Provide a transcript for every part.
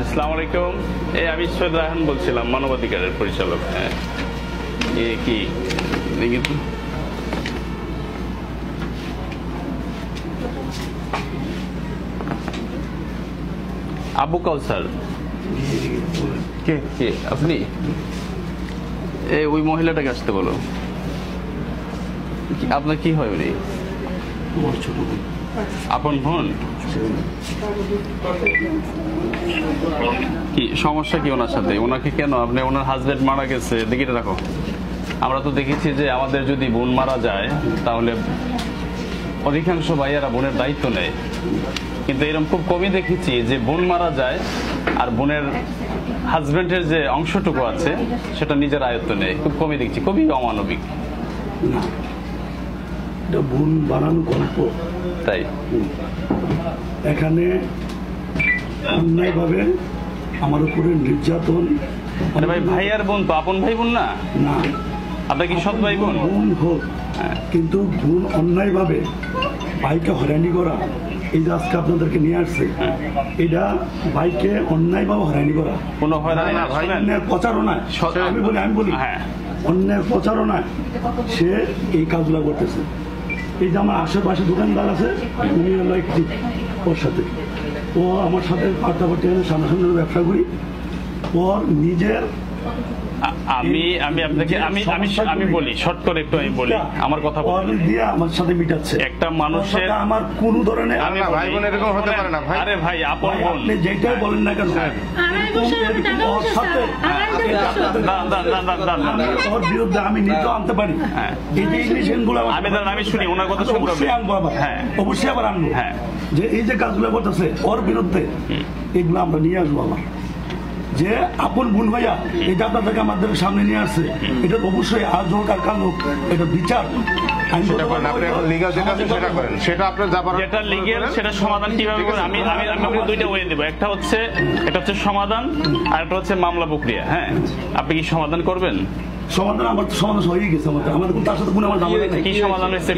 আসসালামু আলাইকুম। আমি সৈয়দ রায়হান বলছিলাম, মানবাধিকারের পরিচালক। কি আবু কাউসার কে কে আপনি? ওই মহিলাটাকে আসতে বলো। আপনার কি হয় উনি? আপন বোন? কি সমস্যা কি ওনার সাথে? ওনাকে কেন আপনি, ওনার হাজবেন্ড মারা গেছে, দিকে রাখো। আমরা তো দেখেছি যে আমাদের যদি বোন মারা যায় তাহলে অধিকাংশ ভাইয়ারা বোনের দায়িত্ব নেয়, কিন্তু এরকম খুব কমই দেখেছি যে বোন মারা যায় আর বোনের হাজবেন্ডের যে অংশটুকু আছে সেটা নিজের আয়ত্ত নেয়। খুব কমই দেখছি, খুবই অমানবিক। বোন বানানো গল্প, তাই এখানে অন্যায়ভাবে আমার উপরে নির্যাতন। মানে ভাই, ভাই আর বোন তো আপন ভাই বোন না? না, আপনার কি সৎ ভাই বোন? বোন হোক, কিন্তু বোন অন্যায়ভাবে ভাইকে হয়রানি করা, এই যে আজকে আপনাদেরকে নিয়ে আসছে, এটা ভাইকে অন্যায়ভাবে হয়রানি করা, কোনো হয়রানি না, অন্যায়ের প্রচারণায়। আমি বলি অন্যায়ের প্রচারণায় সে এই কাজগুলো করতেছে। এই যে আমার আশেপাশে দোকানদার আছে, উনি হলো একটি ওর সাথে, ও আমার সাথে পার্টাপার্টি সামনাসামনি ব্যবসা করি। ওর নিজের আমি আপনাকে আমি বলি শর্ট করে একটু, আমি বলি আমার কথা দিয়ে আমার সাথে মিটাচ্ছে। একটা মানুষের আমার কোন ধরনের ভাই বোন এরকম হতে পারে না ভাই। আরে ভাই, আপন বোন আপনি যেটাই বলেন না কেন, ওর বিরুদ্ধে আমি নিজেও আনতে পারি। এই যে ইলিশনগুলো আমি শুনি ওনার কথা শুনতে হবে, আনবো আবার, অবশ্যই আবার আনবো। যে এই যে কাজগুলো করতেছে ওর বিরুদ্ধে, এগুলো আমরা নিয়ে আসবো আবার। যে আপন বোন ভাইয়া এটা আপনাদেরকে আমাদের সামনে নিয়ে আসছে, এটা অবশ্যই আজ হোক আর কাল হোক, এটা বিচার সমাধান কিভাবে করে আমি দুইটা ওয়ে দেবো। একটা হচ্ছে সমাধান, আর একটা হচ্ছে মামলা প্রক্রিয়া। হ্যাঁ, আপনি কি সমাধান করবেন? সমাধান আমার সমাধান হয়ে গেছে। আমাদের তার সাথে কোনো আমার ঝামেলা নেই। কি সমাধান হয়েছে?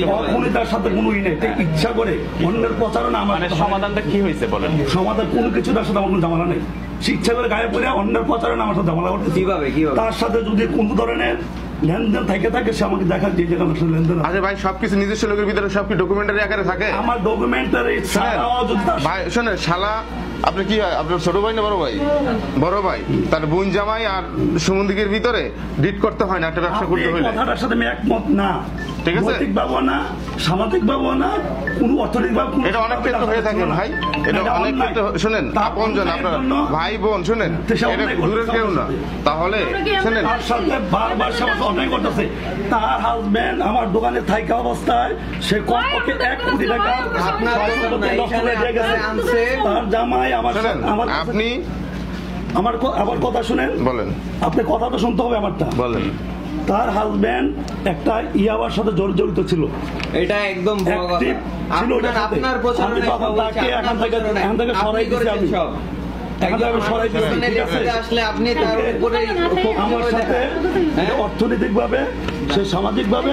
তার সাথে কোনো নেই, ইচ্ছা করে অন্যের প্রচারণা। আমার সমাধানটা কি হয়েছে বলেন? সমাধান কোনো কিছু তার সাথে আমার কোনো ঝামেলা নেই। শিক্ষা করে গায়ে পড়ে অন্যের প্রচারণা আমার সাথে ঝামেলা করতে তার সাথে যদি কোনো ধরনের লেনদেন থাকে সে আমাকে দেখা যে জায়গা আমার লেনদেন। আচ্ছা ভাই, সবকিছু নিজস্ব লোকের ভিতরে সব কি ডকুমেন্টারি আকারে থাকে? আমার ডকুমেন্টারি ভাই শোনেন, শালা আপনি কি হয়, আপনার ছোট ভাই না বড় ভাই? বড় ভাই, তার বোন জামাই আর সুমন্দিকের ভিতরে ডিট করতে হয় না একটা ব্যবসা করতে হলে? কথাটার সাথে আমি একমত না। ঠিক আছে, নৈতিক ভাবো না, সামাজিক ভাবো না, কোন অর্থনৈতিক ভাব, এটা অনেক ক্ষেত্রে হয়ে থাকে ভাই। এটা অনেক ক্ষেত্রে শোনেন, আপনজন আপনার ভাই বোন, শোনেন এটা দূরের কেউ না। তাহলে শোনেন, তার সাথে বারবার সমস্যা অন্যায় করতেছে। তার হাজবেন্ড আমার দোকানে থাকা অবস্থায় সে কমপক্ষে 1 কোটি টাকা তার জামাই আমার আপনি আমার কথা শুনেন, বলেন। আপনি কথা তো শুনতে হবে আমারটা, বলেন। তার হাজবেন্ড একটা ইয়াবার সাথে জড়িত ছিল, এটা একদম আপনার প্রচারণায় এখান থেকে সরাই দিয়েছি আমি। অর্থনৈতিক ভাবে, সে সামাজিক ভাবে,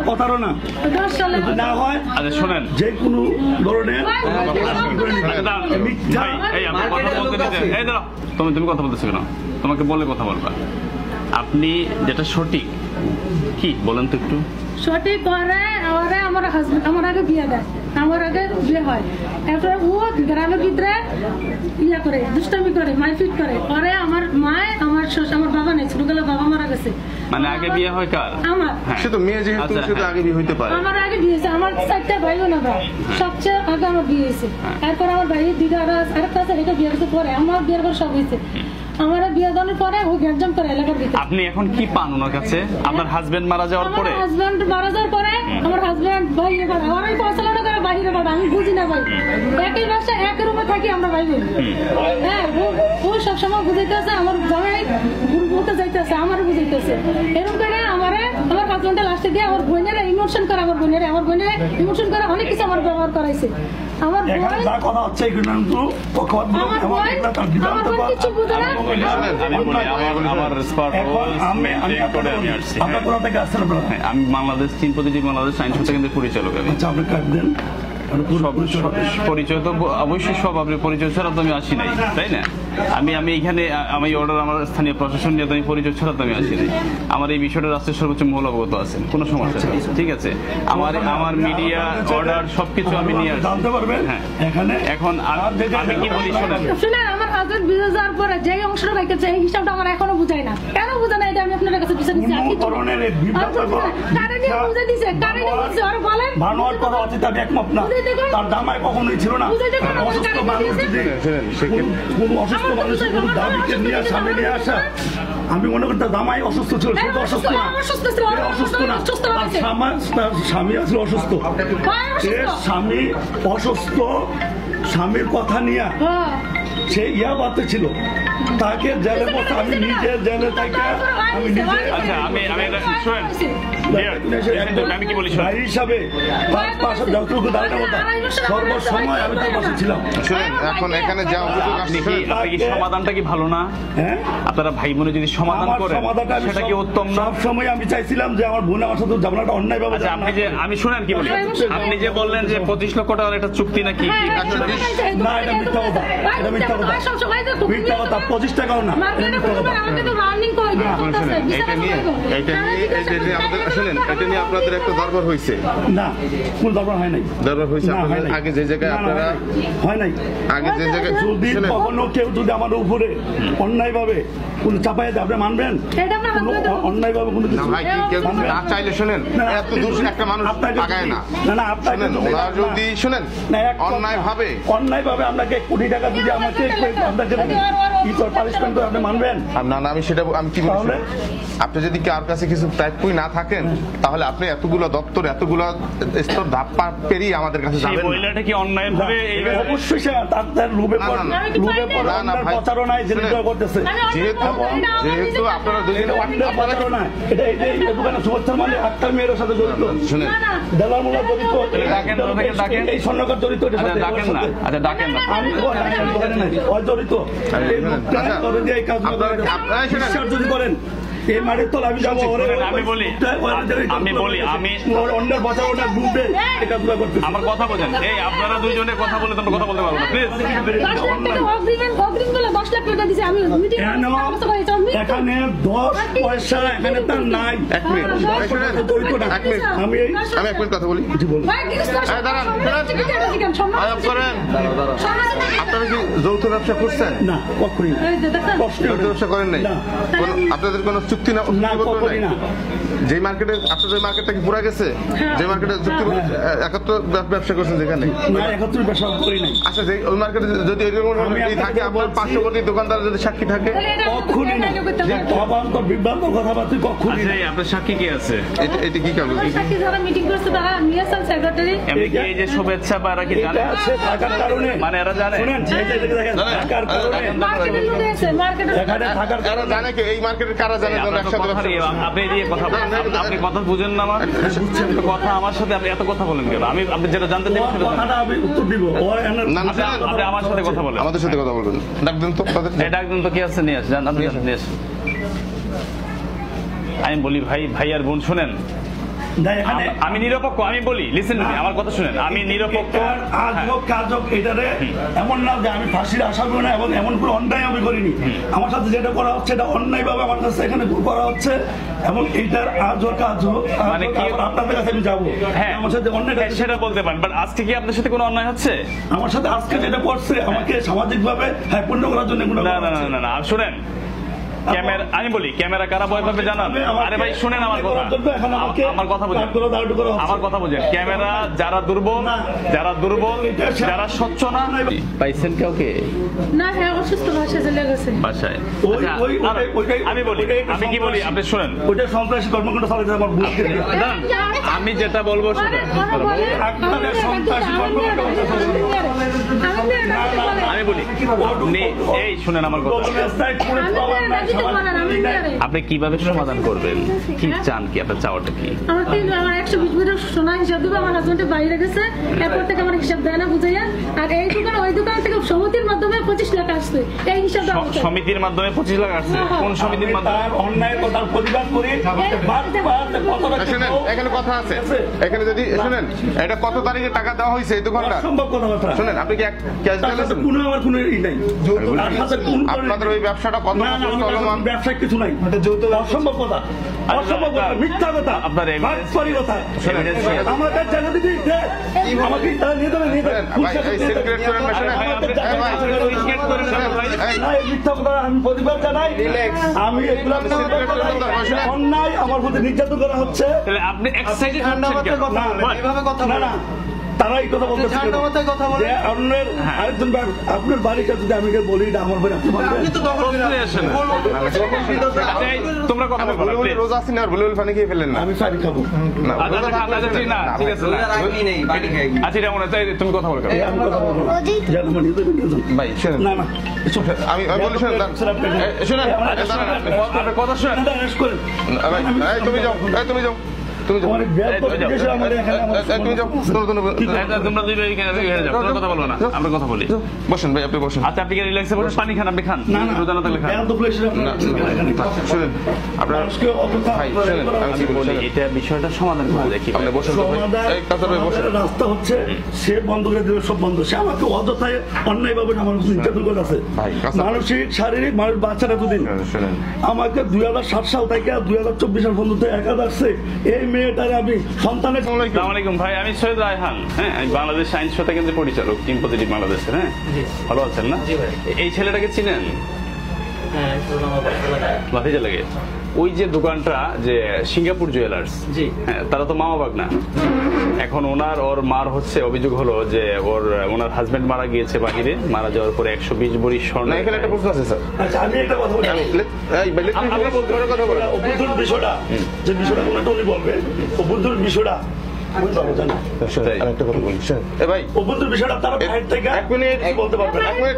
প্রতারণা না হয় শোনেন, যে কোনো ধরনের তুমি কথা বলতেছো কেন? তোমাকে বলে কথা বলবা। আপনি যেটা সঠিক কি বলেন তো একটু। সঠিক করে আমার হাজবেন্ড আমার আগে বিয়ে দেয়, আমার আগে বিয়ে হয়, এরপরে ও গ্রামের ভিতরে ইয়া করে দুষ্টামি করে, মারপিট করে। পরে আমার মায় আমার বাবা নেই, ছোটবেলা বাবা মারা গেছে। মানে আগে বিয়ে হয় কার? আমার। সে তো মেয়ে, যেহেতু সে তো আগে বিয়ে হইতে পারে। আমার আগে বিয়ে হয়েছে, আমার 4টা ভাই বোন, সবচেয়ে আগে আমার বিয়ে হয়েছে। এরপর আমার ভাইয়ের দিদা আরেকটা আছে, এটা বিয়ে হয়েছে পরে। আমার বিয়ের পর সব হয়েছে। আমার বিয়ে দেওয়ার পরে ও গ্যাঞ্জাম করে এলাকার ভিতরে। আপনি এখন কি পান ওনার কাছে? আপনার হাজবেন্ড মারা যাওয়ার পরে? আমার হাজবেন্ড মারা যাওয়ার পরে আমার হাজবেন্ড বাইরে করে, আমার পয়সালানো করে বাইরে করে, আমি বুঝি না ভাই। একই বাসা একই রুমে থাকি আমরা ভাই বোন। হ্যাঁ, ও সবসময় বুঝাইতেছে আমার জামাই ঘুরতে যাইতেছে, আমার বুঝাইতেছে। এরকম করে আমার হাজবেন্ডের লাস্টে দিয়ে আমার বোনেরা ইমোট ইমোশন করে আমার বোনের ইমোশন করে অনেক কিছু আমার ব্যবহার করাইছে আমার বোন এখানে যা কথা হচ্ছে এগুলো কিন্তু পক্ষপাতমূলক আমার এবং বোন এগুলো তার বিভ্রান্ত আমার বোন কিছু বুঝে না আমি বলি, আমার স্পট এখন আমি করে আমি আসছি। আপনার কোথা থেকে আসছেন আপনারা? হ্যাঁ, আমি বাংলাদেশ চীন প্রতিনিধি বাংলাদেশ আইন সত্তা কেন্দ্রের পরিচালক আমি। আচ্ছা আপনি কাট দেন পরিচয় তো অবশ্যই সব আপনি পরিচয় ছাড়া তো আমি আসি নাই, তাই না? আমি এখানে আমি অর্ডার আমার স্থানীয় প্রশাসন নিয়ে তো আমি পরিচয় ছাড়া তো আমি আসি নাই। আমার এই বিষয়টা রাষ্ট্রের সর্বোচ্চ মহল অবগত আছেন, কোনো সমস্যা নেই, ঠিক আছে? আমার মিডিয়া অর্ডার সবকিছু আমি নিয়ে আসছি। জানতে পারবেন হ্যাঁ এখানে এখন আমি কি বলি শোনেন, শুনেন আমার হাজবেন্ড বিদেশ যাওয়ার পরে যে অংশটা রেখেছে এই হিসাবটা আমার এখনো বুঝাই না। কেন বুঝাই না এটা আমি আপনার কাছে বিচার দিচ্ছি। কোনো ধরনের এই বিভ্রান্তকর কারণে বুঝে দিছে কারণে বুঝছে আর বলেন বানোয়াট করা অতীত আমি একমত না। তার জামাই কখনোই ছিল না। অসুস্থ মানুষ যদি কোনো অসুস্থ মানুষের কোনো দাবিকে নিয়ে সামনে নিয়ে আসা, আমি মনে করি তার জামাই অসুস্থ ছিল, সে তো অসুস্থ না, সে অসুস্থ না, তার স্বামী আসলে অসুস্থ, এর স্বামী অসুস্থ, স্বামীর কথা নিয়ে সে ইয়াবাতে ছিল, তাকে জেলে বসে আমি নিজে জেলে থেকে আমি নিজে আচ্ছা আমি শোনেন আমি কি বলি শোনেন, ভাই হিসাবে তার পাশে যতটুকু দাঁড়ানো হতো সর্বসময় আমি তার পাশে ছিলাম। শুনেন এখন এখানে যা অভিযোগ আসছে, আপনি কি সমাধানটা কি ভালো না? হ্যাঁ আপনারা ভাই বোনে যদি সমাধান আমার করেন সমাধানটা আমি সেটা কি উত্তম না? সব সময় আমি চাইছিলাম যে আমার বোন আমার সাথে ঝামেলাটা অন্যায় ভাবে আচ্ছা আপনি যে আমি শুনেন কি বলি, আপনি যে বললেন যে 25 লক্ষ টাকার একটা চুক্তি নাকি না এটা মিথ্যা কথা, এটা মিথ্যা কথা, মিথ্যা কথা, 25 টাকাও না, এটা মিথ্যা কথা। এটা নিয়ে শুনেন এটা নিয়ে আপনাদের একটা দরবার হয়েছে, না কোন দরবার হয় নাই, দরবার হয়েছে না, আপনাদের হয় নাই। আগে যে জায়গায় না, না, আপনারা হয় নাই। আগে যে জায়গায় যদি শুনেন কখনো কেউ যদি আমার উপরে অন্যায় ভাবে কোন চাপাই দেয় আপনি মানবেন? অন্যায় ভাবে কোনো না কিছু ভাই কেউ না চাইলে শুনেন না, এত দূর একটা মানুষ আপনাকে আগায় না, না না আপনাকে শুনেন ওরা যদি শুনেন অন্যায় ভাবে আপনাকে কোটি টাকা যদি আমাকে আপনাকে পানিশমেন্ট করে আপনি মানবেন? না না আমি সেটা আমি কি বলি তাহলে? আপনি যদি কার কাছে কিছু প্রাপ্যই না থাকেন তাহলে আপনি এতগুলো দপ্তর এতগুলো স্তর ধাপ পেরিয়ে আমাদের কাছে সেই যাবেন না। মহিলাটা কি অন্যায় ভাবে অবশ্যই সে তার লোভে না, না, না। লোভে না, না, ভাই। প্রচারণায় যে শুনেন, করতেছে যেহেতু আপনারা দুজনে অন্যায় প্রচারণা এটা এই দোকানে শুভেচ্ছার মানে আক্তার মেয়ের সাথে জড়িত, শুনেন দেলার মোল্লা জড়িত, ডাকেন, ওনাকে ডাকেন। এই স্বর্ণকার জড়িত, এটার আচ্ছা সাথে, ডাকেন না, আচ্ছা ডাকেন না। আমি জড়িত এই লোকটা আচ্ছা, করে দিয়ে এই কাজগুলো করে। আপনারা শুনেন। বিশ্বাস যদি করেন এই মাঠের তলা আমি যাবো আমি অন্যের বাঁচানোটা ডুবে এই কাজগুলো করতে আমার কথা বলেন, এই আপনারা দুইজনে কথা বলে তোমরা কথা বলতে পারবো না প্লিজ। এখানে 10 পয়সা এখানে তার নাই। এক মিনিট, দশ পয়সা জড়িত না। এক মিনিট। আমি এই আমি এক মিনিট কথা বলি আয়াব করেন আপনারা কি যৌথ ব্যবসা করছেন? না কখনই না। যৌথ ব্যবসা করেন নাই? না। আপনাদের কোনো চুক্তি না না কখনই না। যে মার্কেটে আপনাদের মার্কেটটা কি পুরা গেছে? যে মার্কেটে চুক্তি একত্র ব্যবসা করছেন যেখানে না একত্রে ব্যবসা করি নাই। আচ্ছা যে ওই মার্কেটে যদি এরকম থাকে আপনার পার্শ্ববর্তী দোকানদার যদি সাক্ষী থাকে কখনই না। যে অবান্তর বিভ্রান্ত কথাবার্তা কখনই না। আচ্ছা আপনার সাক্ষী কি আছে? এটা কি কারণ? মিটিং করছে তারা নিয়েছেন সেক্রেটারি এমনি কি এই যে শুভেচ্ছা বা এরা কি জানে? এটা সে থাকার কারণে মানে এরা জানে? শুনেন এই যে দেখেন থাকার কারণে এখানে থাকার কারা কারণে জানে কি এই মার্কেটে কারা জানে যে একসাথে ব্যবসা করছে? আপনি দিয়ে কথা বলেন, আপনি কথা বুঝেন না আমার কথা আমার সাথে আপনি এত কথা বলেন কেন? আমি আপনি যেটা জানতে চাই সেটা জানেন। কথাটা আমি উত্তর দিব ও এনার না, না, আপনি আমার সাথে কথা বলেন। আমাদের সাথে কথা বলবেন ডাক দিন তো তাদের। এটা একদম তো কি আছে নিয়ে আসেন, আপনি নিয়ে আসেন। আমি বলি ভাই আর বোন শুনেন, আমি নিরপেক্ষ, আমি বলি লিসেন টু মি, আমার কথা শুনেন, আমি নিরপেক্ষ। আজ হোক কাজ হোক এটারে এমন না যে আমি ফাঁসির আসামি না এবং এমন কোনো অন্যায় আমি করিনি। আমার সাথে যেটা করা হচ্ছে এটা অন্যায় ভাবে আমার কাছে এখানে করা হচ্ছে এবং এইটার আজ হোক কাজ হোক মানে কি আপনাদের কাছে আমি যাবো। হ্যাঁ আমার সাথে অন্যায়টা সেটা বলতে পারেন, বাট আজকে কি আপনার সাথে কোনো অন্যায় হচ্ছে? আমার সাথে আজকে যেটা করছে আমাকে সামাজিক ভাবে পূর্ণ করার জন্য না না না না শুনেন, ক্যামেরা আমি বলি ক্যামেরা কারা ভয় পাবে জানান? আরে ভাই শুনেন আমার কথা, আমার কথা বুঝেন, আমার কথা বুঝেন। ক্যামেরা যারা দুর্বল যারা স্বচ্ছ না পাইছেন কাউকে না হ্যাঁ অসুস্থ বাসায় চলে গেছে বাসায়। আমি বলি আমি কি বলি আপনি শুনেন, ওইটা সন্ত্রাসী কর্মকাণ্ড চালাতে আমার বুঝতে আমি যেটা বলবো শুনেন, আপনাদের সন্ত্রাসী কর্মকাণ্ড আমি বলি এই শুনেন আমার কথা, দিতে পারেন, আমি নিয়ে আপনি কিভাবে সমাধান করবেন? কি চান, কি আপনার চাওয়াটা কি? আমার 120 মিটার সোনা হিসাব দেবো, আমার হাজবেন্ডের বাইরে গেছে, এরপর থেকে আমার হিসাব দেয় না বুঝাইয়া। আর এই দোকান ওই দোকান থেকে সমিতির মাধ্যমে 25 লাখ আসছে, এই হিসাব দেওয়া হচ্ছে। সমিতির মাধ্যমে 25 লাখ আসছে? কোন সমিতির মাধ্যমে? তার অন্যায় কথার প্রতিবাদ করি। শুনেন, এখানে কথা আছে, এখানে যদি শুনেন, এটা কত তারিখে টাকা দেওয়া হয়েছে এই দোকানটা? অসম্ভব কথাবার্তা। শুনেন, আপনি কি ক্যাশ তার সাথে দিয়েছেন? কোনো আমার কোনো ই নাই। তার সাথে কোনো আপনাদের ওই ব্যবসাটা কত না, না, আমার চলমান? কাছে ব্যবসায় কিছু নাই। অসম্ভব কথা, অসম্ভব কথা, মিথ্যা কথা, আপনার evidence- বাটপারি কথা। evidence কি? আমাদের জায়গা দিবি, দে। আমাকে তারা নিয়ে যাবে, নিয়ে যাবে। ভাই, এই সিক্রেট করেন না, শুনেন। আমাদের জায়গা ভাই, দিবি, সিক্রেট করেন না, ভাই। এই, না, এই মিথ্যা কথা আমি প্রতিবাদ জানাই। আমি এগুলো অন্যায় আমার প্রতি নির্যাতন করা হচ্ছে। তাহলে আপনি এক্সাইটেড হচ্ছেন কেন? না, না, তারা এই কথা বলতেছে যে অন্যের আরেকজন আপনার বাড়ির কাছে যদি আমি বলি এটা আমার বাড়ি, আপনি মানবেন? প্রশ্নই আসে না। আচ্ছা, এই, তোমরা কথা বলবো না, please। রোজা আছেন আর বুলবুল পানি খেয়ে ফেললেন না? আমি পানি খাবো। না, আচ্ছা, রোজা আচ্ছা, আচ্ছা, ঠিক না, ঠিক আছে না। আচ্ছা, এটা মনে হয়, তুমি কথা বলো কেন? এই আমি কথা বলবো যেন আমার নিজের নির্যাতন। ভাই শুনেন, না, না, এসব আমি বলি শুনেন, শুনেন, আপনার কথা শুনেন। অ্যারেস্ট করেন। এই, তুমি যাও, এই, তুমি যাও, তুমি যাও, আমার ব্যাগ করে দিয়েছে, আমার এখানে আমার এই, তুমি যাও, তোমরা দুই ভাই এখানে যাও, তোমরা কথা বলবো না, আমরা কথা বলি। বসেন ভাই, আপনি বসেন। আচ্ছা, আপনি কি রিল্যাক্সে বসে পানি খান? আপনি খান, না, না, রোজা না থাকলে খান। ব্যাগ তো পুলিশের না, শুনেন, আপনার মানুষকে অতটা ভাই, শুনেন, আমি কি বলি, এটা বিষয়টা সমাধান করে দেখি। আপনি বসেন তো ভাই। সমাধান এই, কাতার ভাই বসেন। সমাধানের রাস্তা হচ্ছে সে বন্ধ করে দিল, সব বন্ধ। সে আমাকে অযথায় অন্যায়ভাবে আমার উপর নির্যাতন করে আছে, ভাই, কাতার- মানসিক শারীরিক। মানুষ বাচ্চারা দুদিন শুনেন, আমাকে 2007 সাল থেকে 2024 সাল পর্যন্ত একা আসছে। এই মেয়েটারে আমি সন্তানের আসসালামু আলাইকুম ভাই, আমি সৈয়দ রায়হান। হ্যাঁ, আমি বাংলাদেশ সায়েন্স শোতে কেন্দ্রের পরিচালক, টিম পজিটিভ বাংলাদেশের। হ্যাঁ, ভালো আছেন না? এই ছেলেটাকে চিনেন? ভাতিজা লাগে। ওই যে দোকানটা, যে সিঙ্গাপুর জুয়েলার্স, হ্যাঁ, তারা তো মামা বাগনা। এখন ওর মার হচ্ছে অভিযোগ হলো যে ওনার হাজবেন্ড মারা গিয়েছে বাহিরে, মারা যাওয়ার পরে 120 ভরি স্বর্ণ। না, এখানে একটা প্রশ্ন আছে স্যার। আচ্ছা, আমি একটা কথা বলি। আপনি বলতে পারেন, কথা বলেন। অবুদ্ধর বিষয়টা, যে বিষয়টা কোনো উনি বলবেন, অবুদ্ধর বিষয়টা আমি পাবো জানি। আরেকটা কথা বলি, শুনেন। এ ভাই, অবুদ্ধর বিষয়টা তারা বাইরে থেকে এক মিনিট বলতে পারবে না। এক মিনিট,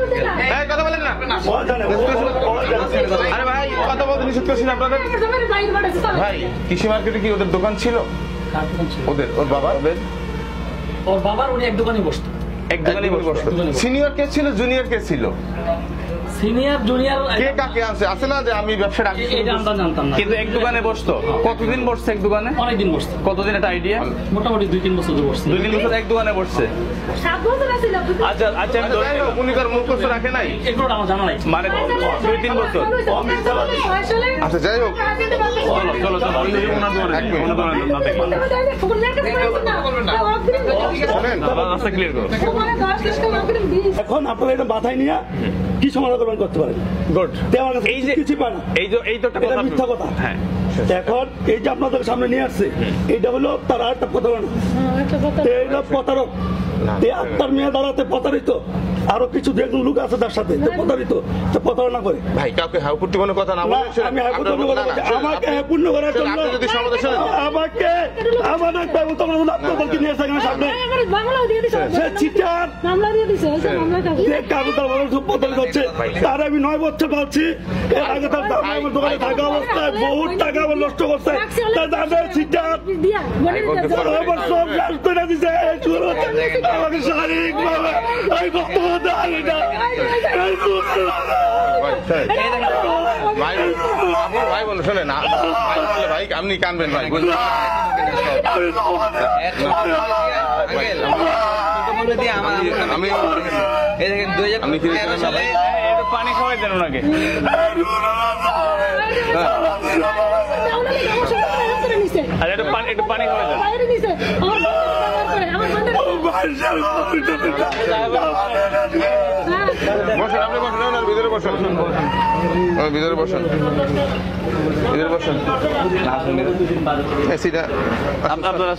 এই, কথা বলেন না। ও জানে, ও জানে। আরে ভাই, কথা বলতে নিষেধ করছি না আপনাদের। বাইরে বাড়াচ্ছে, চলো। ভাই, কৃষি মার্কেটে কি ওদের দোকান ছিল? ওর বাবার ওর বাবার উনি এক দোকানে বসতো। এক দোকানে বসতো। সিনিয়র কে ছিল, জুনিয়র কে ছিল? সিনিয়র জুনিয়র কে কাকে আছে না যে আমি ব্যবসাটা আগে শুরু এটা করছি? আমরা জানতাম না, কিন্তু এক দোকানে বসতো। কতদিন বসছে এক দোকানে? অনেকদিন বসতো, কতদিন, একটা আইডিয়া? মোটামুটি 2-3 বছর ধরে বসতো। 2-3 বছর এক দোকানে বসছে। 7 বছর আছিল। আচ্ছা, আচ্ছা, আমি ধরে যাই হোক, নিলাম। উনি তার মুখ করতে রাখে নাই। এগুলো আমার জানা নাই। মানে 2-3 বছর। আচ্ছা, যাই হোক, চলো, চলো, ওই ওনার দোকানে, এক মিনিট। ওনার দোকানে না দেখি। শোনেন, রাস্তা ক্লিয়ার করো। এখন আপনারা এটা মাথায় নিয়ে কি সমাধান করতে পারেন? গুড। তে আমার কাছে এই যে কিছু পায় না। এই তো একটা এটা কথা। মিথ্যা কথা। হ্যাঁ, এখন এই যে আপনাদের সামনে নিয়ে আসছে, এটা হলো তার আরেকটা প্রতারণা। এইটা প্রতারক, এই আত্মার মেয়ে দাঁড়াতে প্রতারিত। আরো কিছু যেগুলো লোক আছে তার সাথে যে প্রতারিত, সে প্রতারণা করে। ভাই, কাউকে হাউপুট্টিপূর্ণ কথা না না, বলে, শুনেন, আমি হাইপূর্ণ আপনার- করার না, না, শুনেন, আমাকে আপনি- হাইপূর্ণ করার শুনেন, জন্য আপনি যদি সমাধান শুনেন, আমাকে আমার একটা তোমার আপনাদেরকে নিয়ে আসে এখানে সামনে। বাংলাও দিয়ে দিছে, সে চিটার, মামলা দিয়ে দিছে, মামলা যে কাগজের মানুষ প্রতারিত হচ্ছে, তার আমি 9 বছর পাচ্ছি। এর আগে তার দাম আমার দোকানে থাকা অবস্থায় বহুত টাকা আমার নষ্ট করছে। তার দাদা চিটার দিয়া বলে দিছে। আমার সব শেষ করে দিছে। এই চুর হচ্ছে আমাকে শারীরিক ভাবে এই বক্তব্য দেয় এটা। এই চুর। ভাই, শুনেন। ভাই, আপনি ভাই বলুন, শোনেন, ভাই বললে ভাই আপনি কানবেন ভাই, বুঝলেন? আমি আপনি কি একটু পানি খাওয়াই দেন ওনাকে। আর একটু পানি খাওয়াই দেন। বসেন, আপনি বসেন, না, ভিতরে বসেন, ভিতরে বসেন, ভিতরে বসেন। এসিটা আপনারা